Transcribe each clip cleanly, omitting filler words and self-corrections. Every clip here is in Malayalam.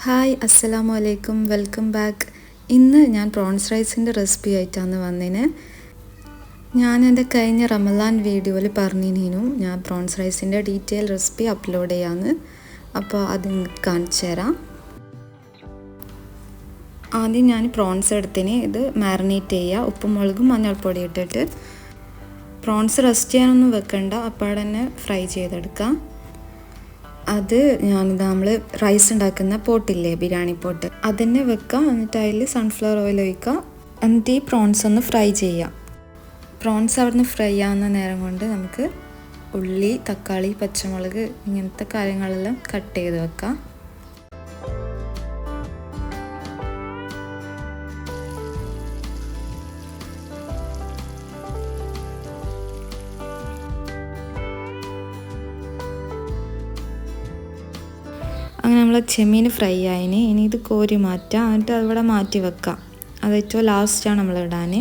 ഹായ് അസ്സലാമു അലൈക്കും, വെൽക്കം ബാക്ക്. ഇന്ന് ഞാൻ പ്രോൺസ് റൈസിൻ്റെ റെസിപ്പി ആയിട്ടാണ് വന്നതിന്. ഞാൻ എൻ്റെ കഴിഞ്ഞ റമദാൻ വീഡിയോയിൽ പറഞ്ഞിരുന്നു ഞാൻ പ്രോൺസ് റൈസിൻ്റെ ഡീറ്റെയിൽ റെസിപ്പി അപ്ലോഡ് ചെയ്യാമെന്ന്. അപ്പോൾ അത് കാണിച്ചു തരാം. ആദ്യം ഞാൻ പ്രോൺസ് എടുത്തിന് ഇത് മാരിനേറ്റ് ചെയ്യുക, ഉപ്പും മുളകും മഞ്ഞൾപ്പൊടി ഇട്ടിട്ട്. പ്രോൺസ് റെസ്റ്റ് ചെയ്യാനൊന്നും വെക്കണ്ട, അപ്പോൾ തന്നെ ഫ്രൈ ചെയ്തെടുക്കാം. അത് നമ്മൾ റൈസ് ഉണ്ടാക്കുന്ന പോട്ടില്ലേ, ബിരിയാണി പോട്ട്, അതന്നെ വെക്കുക. എന്നിട്ട് അതിൽ സൺഫ്ലവർ ഓയിൽ ഒഴിക്കുക. എന്നിട്ട് ഈ പ്രോൺസ് ഒന്ന് ഫ്രൈ ചെയ്യാം. പ്രോൺസ് അവിടുന്ന് ഫ്രൈ ആവുന്ന നേരം കൊണ്ട് നമുക്ക് ഉള്ളി, തക്കാളി, പച്ചമുളക് ഇങ്ങനത്തെ കാര്യങ്ങളെല്ലാം കട്ട് ചെയ്ത് വെക്കാം. അങ്ങനെ നമ്മൾ ചെമ്മീൻ ഫ്രൈ ആയിന്. ഇനി ഇത് കോരി മാറ്റാം, എന്നിട്ട് അതിവിടെ മാറ്റി വെക്കാം. അത് ഏറ്റവും ലാസ്റ്റാണ് നമ്മൾ ഇടാൻ.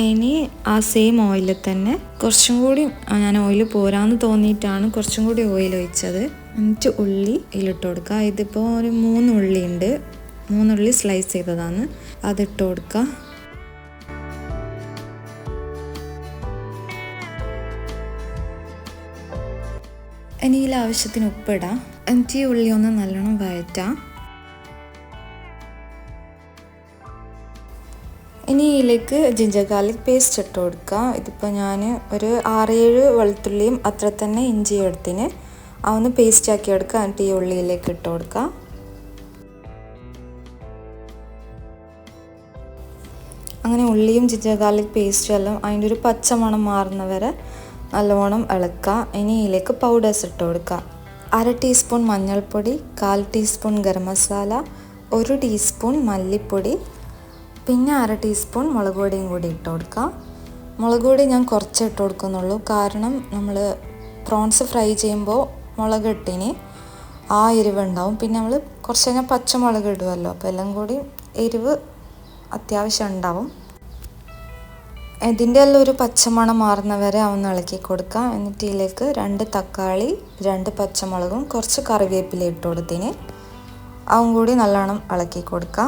ഇനി ആ സെയിം ഓയിലിൽ തന്നെ കുറച്ചും കൂടി ഞാൻ ഓയിൽ പോരാന്ന് തോന്നിയിട്ടാണ് കുറച്ചും കൂടി ഓയിൽ ഒഴിച്ചത്. എന്നിട്ട് ഉള്ളി ഇതിലിട്ട് കൊടുക്കുക. ഇതിപ്പോൾ ഒരു 3 ഉള്ളി ഉണ്ട്, 3 ഉള്ളി സ്ലൈസ് ചെയ്തതാണ്, അതിട്ട് കൊടുക്കുക. ഇനി ഇതിൽ ആവശ്യത്തിന് ഉപ്പിടാം. എന്നിട്ട് ഈ ഉള്ളി ഒന്ന് നല്ലോണം വഴറ്റാം. ഇനി ഇതിലേക്ക് ജിഞ്ചർ ഗാർലിക് പേസ്റ്റ് ഇട്ട് കൊടുക്കുക. ഇതിപ്പോൾ ഞാൻ ഒരു 6-7 വെളുത്തുള്ളിയും അത്ര തന്നെ ഇഞ്ചി എടുത്തിന്, അതൊന്ന് പേസ്റ്റ് ആക്കി എടുക്കുക. എന്നിട്ട് ഈ ഉള്ളിയിലേക്ക് ഇട്ട് കൊടുക്കുക. അങ്ങനെ ഉള്ളിയും ജിഞ്ചർ ഗാർലിക് പേസ്റ്റും എല്ലാം അതിൻ്റെ ഒരു പച്ചമണം മാറുന്നവരെ നല്ലോണം ഇളക്കുക. ഇനി ഇതിലേക്ക് പൗഡേഴ്സ് ഇട്ട് കൊടുക്കുക. 1/2 ടീസ്പൂൺ മഞ്ഞൾപ്പൊടി, 1/4 ടീസ്പൂൺ ഗരം മസാല, 1 ടീസ്പൂൺ മല്ലിപ്പൊടി, പിന്നെ 1/2 ടീസ്പൂൺ മുളക് പൊടിയും കൂടി ഇട്ട് കൊടുക്കുക. മുളക് പൊടി ഞാൻ കുറച്ച് ഇട്ട് കൊടുക്കുന്നുള്ളൂ, കാരണം നമ്മൾ പ്രോൺസ് ഫ്രൈ ചെയ്യുമ്പോൾ മുളക് ഇട്ടിന് ആ എരിവ് ഉണ്ടാവും. പിന്നെ നമ്മൾ കുറച്ച് കഴിഞ്ഞാൽ പച്ചമുളക് ഇടുമല്ലോ, അപ്പോൾ എല്ലാം കൂടി എരിവ് അത്യാവശ്യം ഉണ്ടാവും. ഇതിൻ്റെ എല്ലാം ഒരു പച്ചമണം മാറുന്നവരെ ഒന്ന് ഇളക്കി കൊടുക്കുക. എന്നിട്ട് ഇതിലേക്ക് 2 തക്കാളി, 2 പച്ചമുളകും കുറച്ച് കറിവേപ്പില ഇട്ട് കൊടുത്തിന്, അതും കൂടി നല്ലോണം ഇളക്കി കൊടുക്കുക.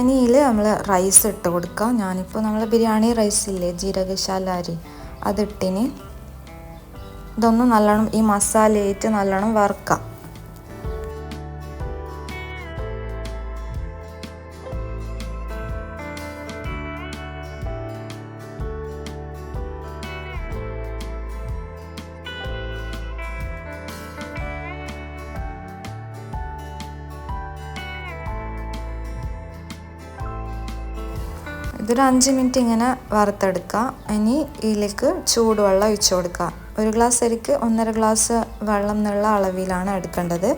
ഇനി ഇതിൽ നമ്മൾ റൈസ് ഇട്ട് കൊടുക്കുക. ഞാനിപ്പോൾ നമ്മൾ ബിരിയാണി റൈസ് ഇല്ലേ, ജീരകശാല അരി, അതിട്ടിന്. ഇതൊന്ന് നല്ലോണം ഈ മസാലയിട്ട് നല്ലോണം വറുക്കാം. ഇതൊരു 5 മിനിറ്റ് ഇങ്ങനെ വറുത്തെടുക്കുക. ഇനി ഇതിലേക്ക് ചൂടുവെള്ളം ഒഴിച്ചു കൊടുക്കുക. 1 ഗ്ലാസ് അരിക്ക് 1.5 ഗ്ലാസ് വെള്ളം എന്നുള്ള അളവിലാണ് എടുക്കേണ്ടത്.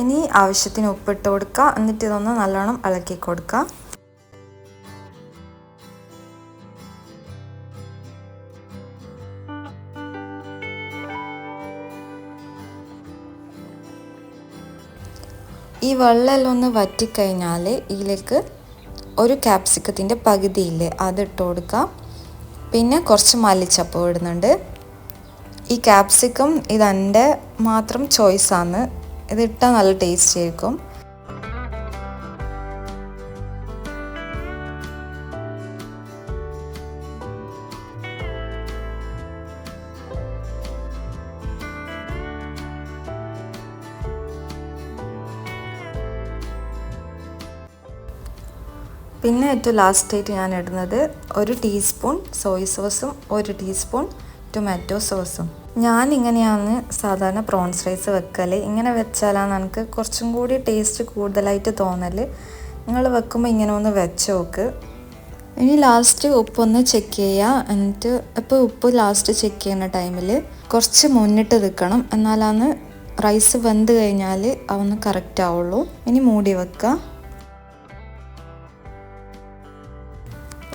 ഇനി ആവശ്യത്തിന് ഉപ്പിട്ട് കൊടുക്കുക. എന്നിട്ട് ഇതൊന്ന് നല്ലോണം ഇളക്കി കൊടുക്കുക. ഈ വെള്ളമെല്ലാം ഒന്ന് വറ്റിക്കഴിഞ്ഞാൽ ഇതിലേക്ക് ഒരു ക്യാപ്സിക്കത്തിൻ്റെ പകുതിയില്ലേ, അതിട്ട് കൊടുക്കാം. പിന്നെ കുറച്ച് മല്ലിച്ചപ്പ് ഇടുന്നുണ്ട്. ഈ ക്യാപ്സിക്കം ഇതെൻ്റെ മാത്രം ചോയ്സാണ്, ഇതിട്ടാൽ നല്ല ടേസ്റ്റ് ആയിരിക്കും. പിന്നെ ഏറ്റവും ലാസ്റ്റായിട്ട് ഞാൻ ഇടുന്നത് 1 ടീസ്പൂൺ സോയ സോസും 1 ടീസ്പൂൺ ടൊമാറ്റോ സോസും. ഞാനിങ്ങനെയാണ് സാധാരണ പ്രോൺസ് റൈസ് വെക്കൽ. ഇങ്ങനെ വെച്ചാലാണ് എനിക്ക് കുറച്ചും കൂടി ടേസ്റ്റ് കൂടുതലായിട്ട് തോന്നൽ. നിങ്ങൾ വെക്കുമ്പോൾ ഇങ്ങനെ ഒന്ന് വെച്ച് നോക്ക്. ഇനി ലാസ്റ്റ് ഉപ്പൊന്ന് ചെക്ക് ചെയ്യുക. എന്നിട്ട് ഇപ്പോൾ ഉപ്പ് ലാസ്റ്റ് ചെക്ക് ചെയ്യുന്ന ടൈമിൽ കുറച്ച് മുന്നിട്ട് നിൽക്കണം, എന്നാലാണ് റൈസ് വെന്ത് കഴിഞ്ഞാൽ അതൊന്ന് കറക്റ്റ് ആവുള്ളൂ. ഇനി മൂടി വെക്കുക.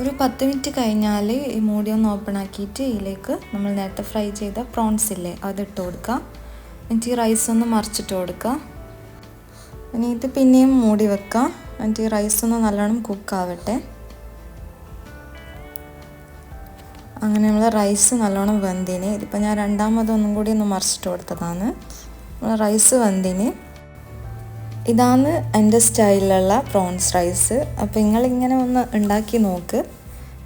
ഒരു 10 മിനിറ്റ് കഴിഞ്ഞാൽ ഈ മൂടി ഒന്ന് ഓപ്പൺ ആക്കിയിട്ട് ഇതിലേക്ക് നമ്മൾ നേരത്തെ ഫ്രൈ ചെയ്ത പ്രോൺസ് ഇല്ലേ അതിട്ട് കൊടുക്കുക. എന്നിട്ട് ഈ റൈസ് ഒന്ന് മറിച്ചിട്ട് കൊടുക്കുക. ഇനി ഇത് പിന്നെയും മൂടി വെക്കാം. എന്നിട്ട് ഈ റൈസ് ഒന്ന് നല്ലോണം കുക്കാവട്ടെ. അങ്ങനെ നമ്മൾ റൈസ് നല്ലോണം വെന്തിന്. ഇതിപ്പോൾ ഞാൻ രണ്ടാമതൊന്നും കൂടി ഒന്ന് മറിച്ചിട്ട് കൊടുത്തതാണ്. റൈസ് വെന്തിന്. ഇതാണ് എൻ്റെ സ്റ്റൈലിലുള്ള പ്രോൺസ് റൈസ്. അപ്പോൾ നിങ്ങളിങ്ങനെ ഒന്ന് ഉണ്ടാക്കി നോക്ക്,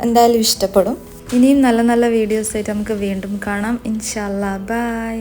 എന്തായാലും ഇഷ്ടപ്പെടും. ഇനിയും നല്ല നല്ല വീഡിയോസായിട്ട് നമുക്ക് വീണ്ടും കാണാം. ഇൻഷാ അല്ലാ. ബൈ.